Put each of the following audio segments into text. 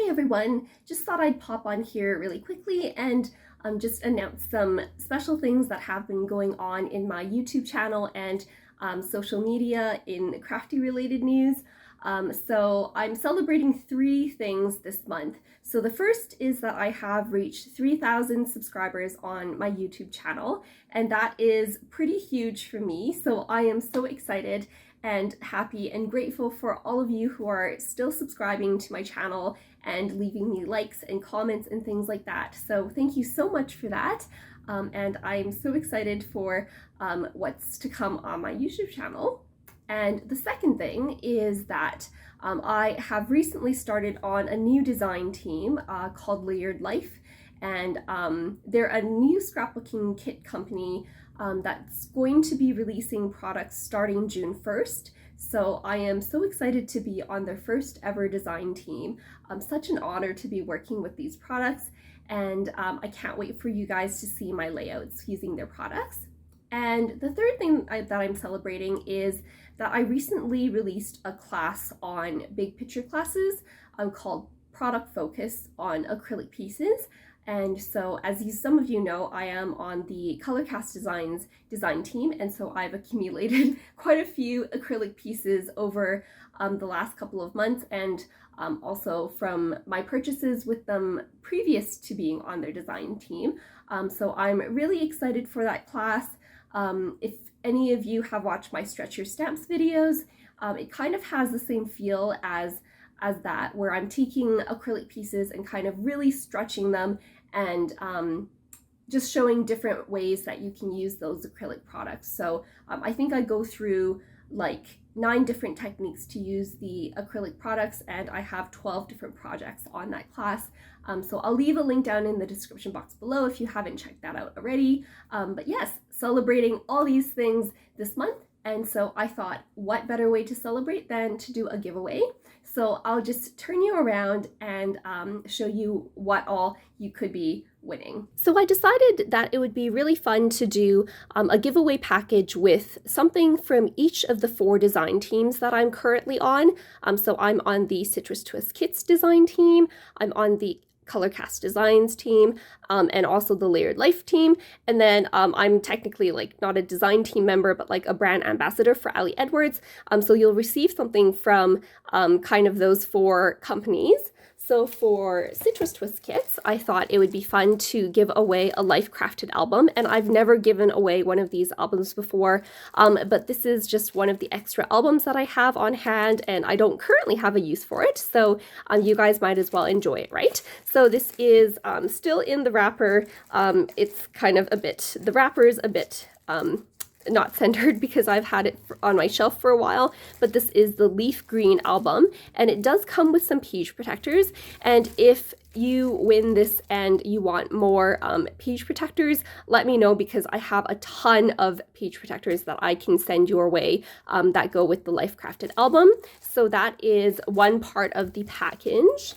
Hi everyone, just thought I'd pop on here really quickly and just announce some special things that have been going on in my YouTube channel and social media in crafty related news. So I'm celebrating 3 things this month. So the first is that I have reached 3,000 subscribers on my YouTube channel, and that is pretty huge for me. So I am so excited and happy and grateful for all of you who are still subscribing to my channel and leaving me likes and comments and things like that. So thank you so much for that. And I'm so excited for what's to come on my YouTube channel. And the second thing is that I have recently started on a new design team called Layered Life, and they're a new scrapbooking kit company that's going to be releasing products starting June 1st. So I am so excited to be on their first ever design team. Such an honor to be working with these products, and I can't wait for you guys to see my layouts using their products. And the third thing that I'm celebrating is that I recently released a class on big picture classes called Product Focus on acrylic pieces. And so as some of you know, I am on the ColorCast Designs design team, and so I've accumulated quite a few acrylic pieces over the last couple of months, and also from my purchases with them previous to being on their design team. So I'm really excited for that class. If any of you have watched my Stretch Your Stamps videos, it kind of has the same feel as that, where I'm taking acrylic pieces and kind of really stretching them and just showing different ways that you can use those acrylic products. So I think I go through like 9 different techniques to use the acrylic products, and I have 12 different projects on that class. So I'll leave a link down in the description box below if you haven't checked that out already. But yes, celebrating all these things this month. And so I thought, what better way to celebrate than to do a giveaway? So I'll just turn you around and show you what all you could be winning. So I decided that it would be really fun to do a giveaway package with something from each of the 4 design teams that I'm currently on. So I'm on the Citrus Twist Kits design team, I'm on the ColorCast Designs team, and also the Layered Life team. And then I'm technically like not a design team member, but like a brand ambassador for Ali Edwards. So you'll receive something from kind of those 4 companies. So for Citrus Twist Kits, I thought it would be fun to give away a Life Crafted album, and I've never given away one of these albums before, but this is just one of the extra albums that I have on hand, and I don't currently have a use for it, so you guys might as well enjoy it, right? So this is still in the wrapper. It's kind of the wrapper's a bit not centered because I've had it on my shelf for a while, but this is the Leaf Green album, and it does come with some page protectors. And if you win this and you want more page protectors, let me know, because I have a ton of page protectors that I can send your way that go with the Life Crafted album. So that is one part of the package.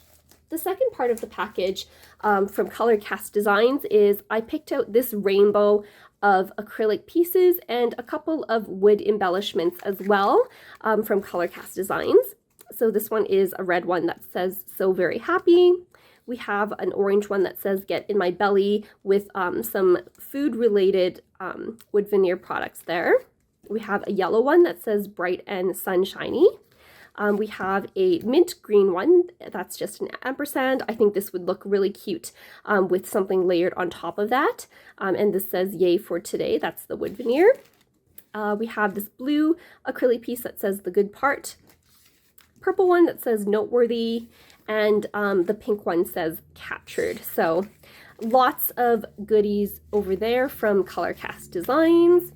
The second part of the package from ColorCast Designs is I picked out this rainbow of acrylic pieces and a couple of wood embellishments as well from ColorCast Designs. So this one is a red one that says "So Very Happy." We have an orange one that says "Get in My Belly" with some food related wood veneer products there. We have a yellow one that says "Bright and Sunshiny." We have a mint green one that's just an ampersand. I think this would look really cute with something layered on top of that. And this says "Yay for Today." That's the wood veneer. We have this blue acrylic piece that says "The Good Part." Purple one that says "Noteworthy." And the pink one says "Captured." So lots of goodies over there from ColorCast Designs.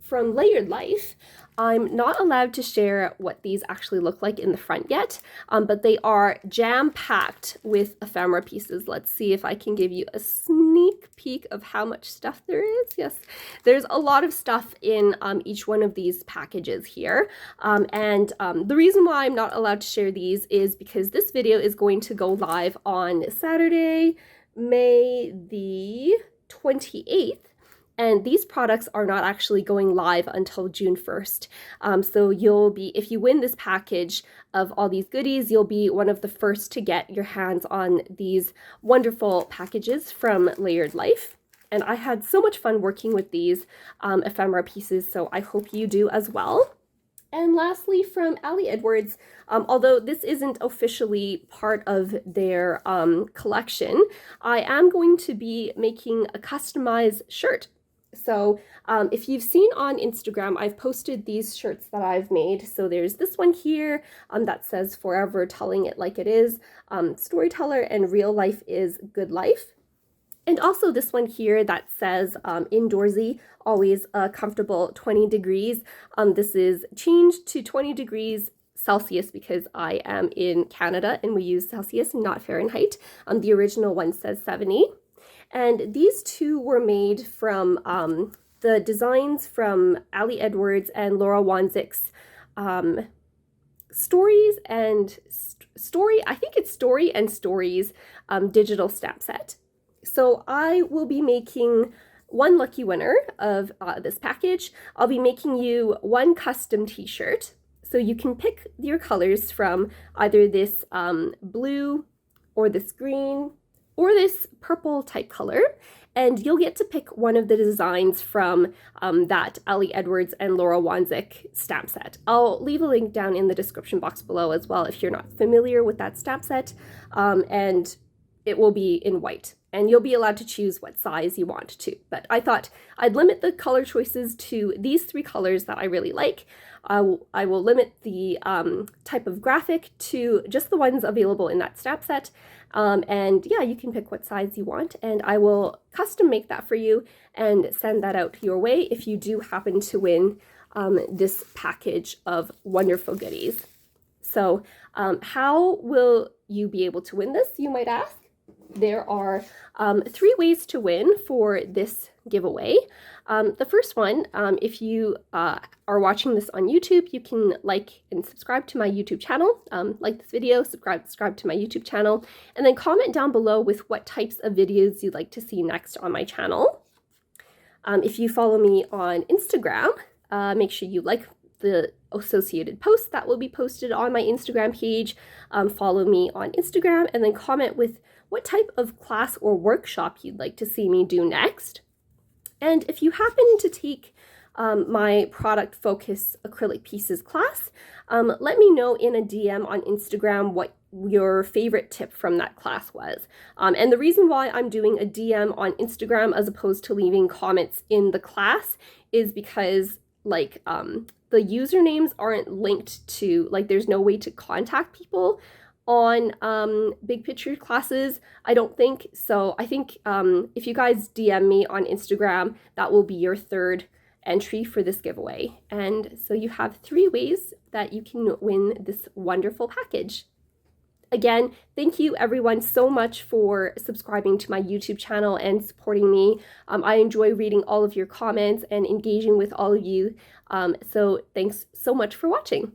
From Layered Life, I'm not allowed to share what these actually look like in the front yet, but they are jam-packed with ephemera pieces. Let's see if I can give you a sneak peek of how much stuff there is. Yes, there's a lot of stuff in each one of these packages here. The reason why I'm not allowed to share these is because this video is going to go live on Saturday, May the 28th. And these products are not actually going live until June 1st. So you'll be, if you win this package of all these goodies, you'll be one of the first to get your hands on these wonderful packages from Layered Life. And I had so much fun working with these ephemera pieces, so I hope you do as well. And lastly, from Ali Edwards, although this isn't officially part of their collection, I am going to be making a customized shirt. So if you've seen on Instagram, I've posted these shirts that I've made. So there's this one here that says "Forever Telling It Like It Is," Storyteller, and "Real Life is Good Life." And also this one here that says "Indoorsy, always a comfortable 20 degrees. This is changed to 20 degrees Celsius because I am in Canada and we use Celsius, not Fahrenheit. The original one says 70. And these two were made from the designs from Ali Edwards and Laura Wanzik's Stories and Story, I think it's Story and Stories digital stamp set. So I will be making one lucky winner of this package. I'll be making you one custom t-shirt. So you can pick your colors from either this blue or this green or this purple type color, and you'll get to pick one of the designs from that Ali Edwards and Laura Wanzik stamp set. I'll leave a link down in the description box below as well if you're not familiar with that stamp set, and it will be in white. And you'll be allowed to choose what size you want to. But I thought I'd limit the color choices to these three colors that I really like. I will limit the type of graphic to just the ones available in that stamp set. And yeah, you can pick what size you want, and I will custom make that for you and send that out your way if you do happen to win this package of wonderful goodies. So how will you be able to win this, you might ask? There are 3 ways to win for this giveaway. The first one, if you are watching this on YouTube, you can like and subscribe to my YouTube channel. Like this video, subscribe to my YouTube channel, and then comment down below with what types of videos you'd like to see next on my channel. If you follow me on Instagram, make sure you like the associated posts that will be posted on my Instagram page. Follow me on Instagram and then comment with what type of class or workshop you'd like to see me do next. And if you happen to take my product focus acrylic pieces class, let me know in a DM on Instagram what your favorite tip from that class was. And the reason why I'm doing a DM on Instagram as opposed to leaving comments in the class is because like the usernames aren't linked to, like there's no way to contact people on big picture classes, I don't think. So I think if you guys DM me on Instagram, that will be your third entry for this giveaway. And so you have 3 ways that you can win this wonderful package. Again, thank you everyone so much for subscribing to my YouTube channel and supporting me. I enjoy reading all of your comments and engaging with all of you. So thanks so much for watching.